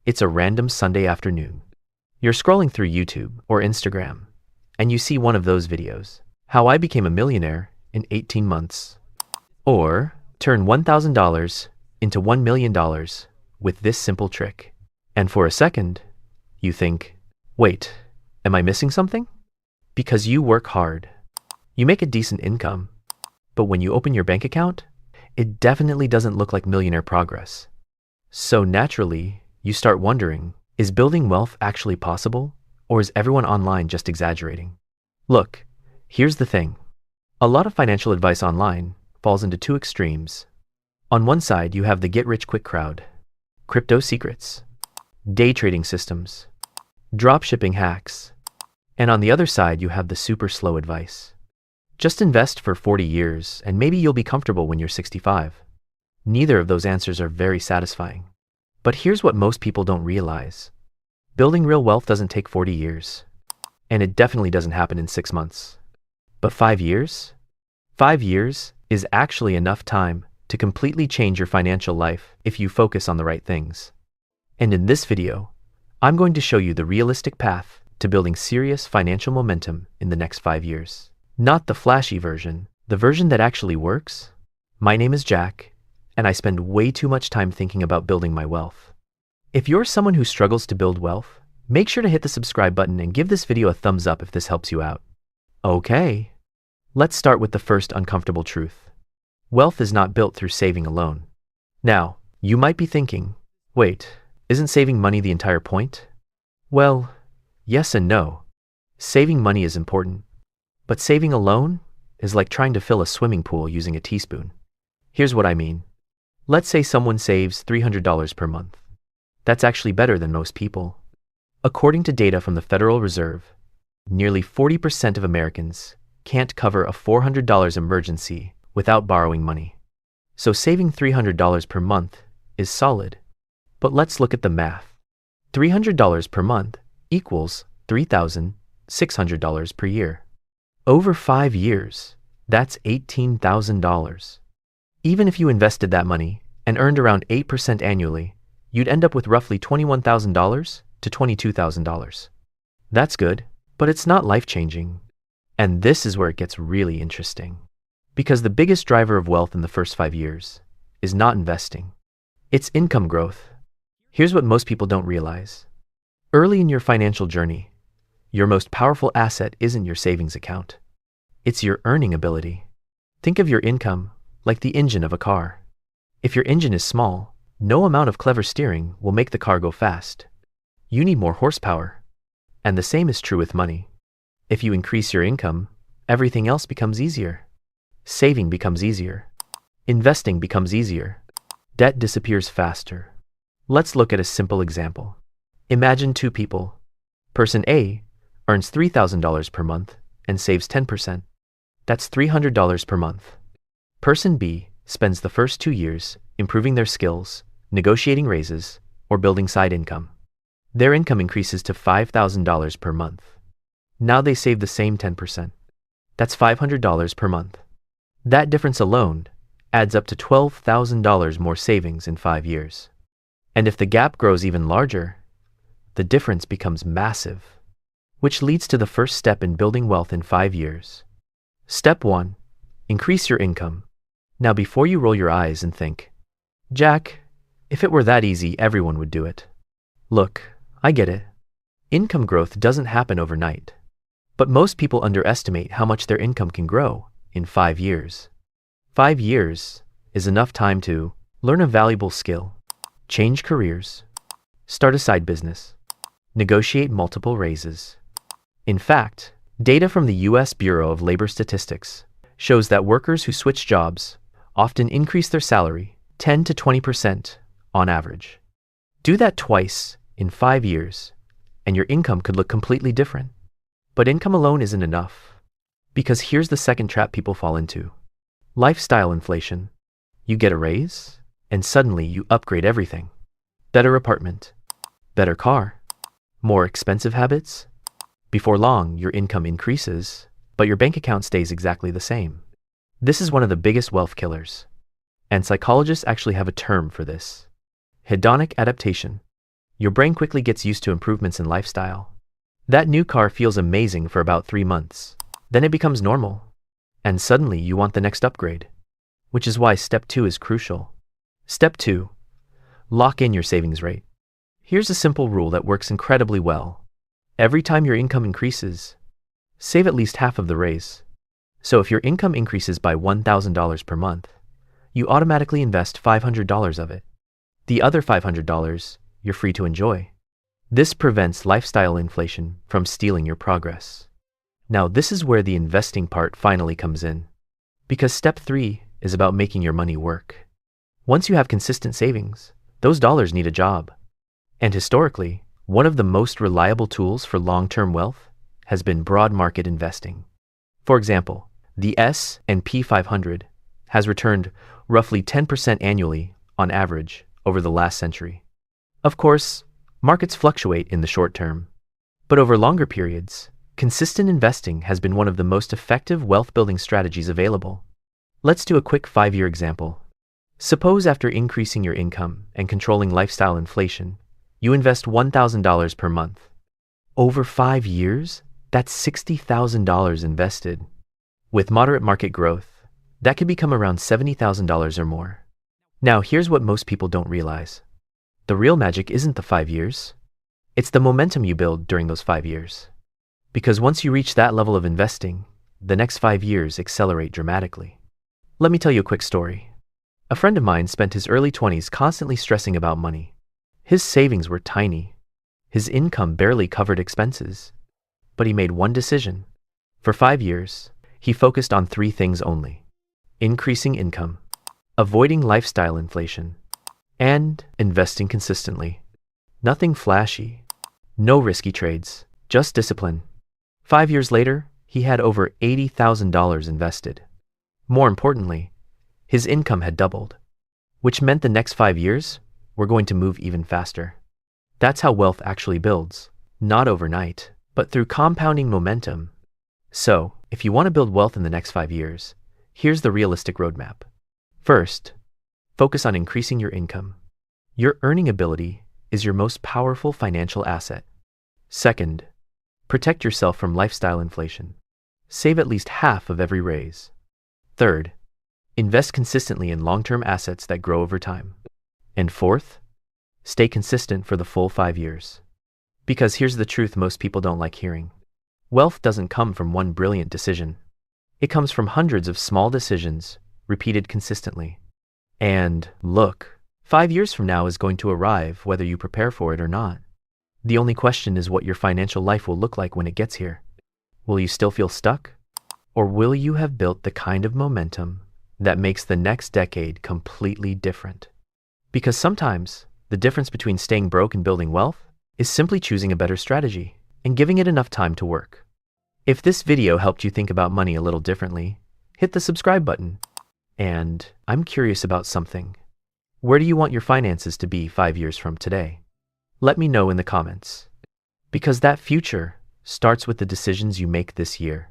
It's a random Sunday afternoon. You're scrolling through YouTube or Instagram, and you see one of those videos. How I became a millionaire in 18 months. Or turn $1,000 into $1 million with this simple trick. And for a second, you think, wait, am I missing something? Because you work hard. You make a decent income. But when you open your bank account, it definitely doesn't look like millionaire progress. So naturally, you start wondering, is building wealth actually possible? Or is everyone online just exaggerating? Look, here's the thing. A lot of financial advice online falls into two extremes. On one side, you have the get-rich-quick crowd, crypto secrets, day trading systems, dropshipping hacks, and on the other side, you have the super slow advice. Just invest for 40 years, and maybe you'll be comfortable when you're 65. Neither of those answers are very satisfying. But here's what most people don't realize. Building real wealth doesn't take 40 years. And it definitely doesn't happen in 6 months. But 5 years? 5 years is actually enough time to completely change your financial life if you focus on the right things. And in this video, I'm going to show you the realistic path to building serious financial momentum in the next 5 years. Not the flashy version, the version that actually works. My name is Jack, and I spend way too much time thinking about building my wealth. If you're someone who struggles to build wealth, make sure to hit the subscribe button and give this video a thumbs up if this helps you out. Okay, let's start with the first uncomfortable truth. Wealth is not built through saving alone. Now, you might be thinking, wait, isn't saving money the entire point? Well, yes and no. Saving money is important, but saving alone is like trying to fill a swimming pool using a teaspoon. Here's what I mean. Let's say someone saves $300 per month. That's actually better than most people. According to data from the Federal Reserve, nearly 40% of Americans can't cover a $400 emergency without borrowing money. So saving $300 per month is solid. But let's look at the math. $300 per month equals $3,600 per year. Over 5 years, that's $18,000. Even if you invested that money and earned around 8% annually, you'd end up with roughly $21,000 to $22,000. That's good, but it's not life-changing. And this is where it gets really interesting. Because the biggest driver of wealth in the first 5 years is not investing. It's income growth. Here's what most people don't realize. Early in your financial journey, your most powerful asset isn't your savings account. It's your earning ability. Think of your income like the engine of a car. If your engine is small, no amount of clever steering will make the car go fast. You need more horsepower. And the same is true with money. If you increase your income, everything else becomes easier. Saving becomes easier. Investing becomes easier. Debt disappears faster. Let's look at a simple example. Imagine two people. Person A earns $3,000 per month and saves 10%. That's $300 per month. Person B spends the first 2 years improving their skills, negotiating raises, or building side income. Their income increases to $5,000 per month. Now they save the same 10%. That's $500 per month. That difference alone adds up to $12,000 more savings in 5 years. And if the gap grows even larger, the difference becomes massive, which leads to the first step in building wealth in 5 years. Step 1, increase your income. Now before you roll your eyes and think, Jack, if it were that easy, everyone would do it. Look, I get it. Income growth doesn't happen overnight. But most people underestimate how much their income can grow in 5 years. 5 years is enough time to learn a valuable skill, change careers, start a side business, negotiate multiple raises. In fact, data from the U.S. Bureau of Labor Statistics shows that workers who switch jobs often increase their salary 10 to 20% on average. Do that twice in 5 years, and your income could look completely different. But income alone isn't enough. Because here's the second trap people fall into. Lifestyle inflation. You get a raise, and suddenly you upgrade everything. Better apartment, better car, more expensive habits. Before long, your income increases, but your bank account stays exactly the same. This is one of the biggest wealth killers. And psychologists actually have a term for this. Hedonic adaptation. Your brain quickly gets used to improvements in lifestyle. That new car feels amazing for about 3 months. Then it becomes normal. And suddenly you want the next upgrade. Which is why step 2 is crucial. Step 2. Lock in your savings rate. Here's a simple rule that works incredibly well. Every time your income increases, save at least half of the raise. So if your income increases by $1,000 per month, you automatically invest $500 of it. The other $500, you're free to enjoy. This prevents lifestyle inflation from stealing your progress. Now, this is where the investing part finally comes in. Because step 3 is about making your money work. Once you have consistent savings, those dollars need a job. And historically, one of the most reliable tools for long-term wealth has been broad market investing. For example, the S&P 500 has returned roughly 10% annually on average over the last century. Of course, markets fluctuate in the short term, but over longer periods, consistent investing has been one of the most effective wealth-building strategies available. Let's do a quick 5-year example. Suppose after increasing your income and controlling lifestyle inflation, you invest $1,000 per month. Over 5 years, that's $60,000 invested. With moderate market growth, that could become around $70,000 or more. Now, here's what most people don't realize. The real magic isn't the 5 years. It's the momentum you build during those 5 years. Because once you reach that level of investing, the next 5 years accelerate dramatically. Let me tell you a quick story. A friend of mine spent his early 20s constantly stressing about money. His savings were tiny. His income barely covered expenses. But he made one decision. For 5 years, he focused on 3 things only: increasing income, avoiding lifestyle inflation, and investing consistently. Nothing flashy, no risky trades, just discipline. 5 years later, he had over $80,000 invested. More importantly, his income had doubled, which meant the next 5 years were going to move even faster. That's how wealth actually builds, not overnight, but through compounding momentum. So, if you want to build wealth in the next 5 years, here's the realistic roadmap. First, focus on increasing your income. Your earning ability is your most powerful financial asset. Second, protect yourself from lifestyle inflation. Save at least half of every raise. Third, invest consistently in long-term assets that grow over time. And fourth, stay consistent for the full 5 years. Because here's the truth most people don't like hearing. Wealth doesn't come from one brilliant decision. It comes from hundreds of small decisions repeated consistently. And look, 5 years from now is going to arrive whether you prepare for it or not. The only question is what your financial life will look like when it gets here. Will you still feel stuck? Or will you have built the kind of momentum that makes the next decade completely different? Because sometimes the difference between staying broke and building wealth is simply choosing a better strategy and giving it enough time to work. If this video helped you think about money a little differently, hit the subscribe button. And I'm curious about something. Where do you want your finances to be 5 years from today? Let me know in the comments. Because that future starts with the decisions you make this year.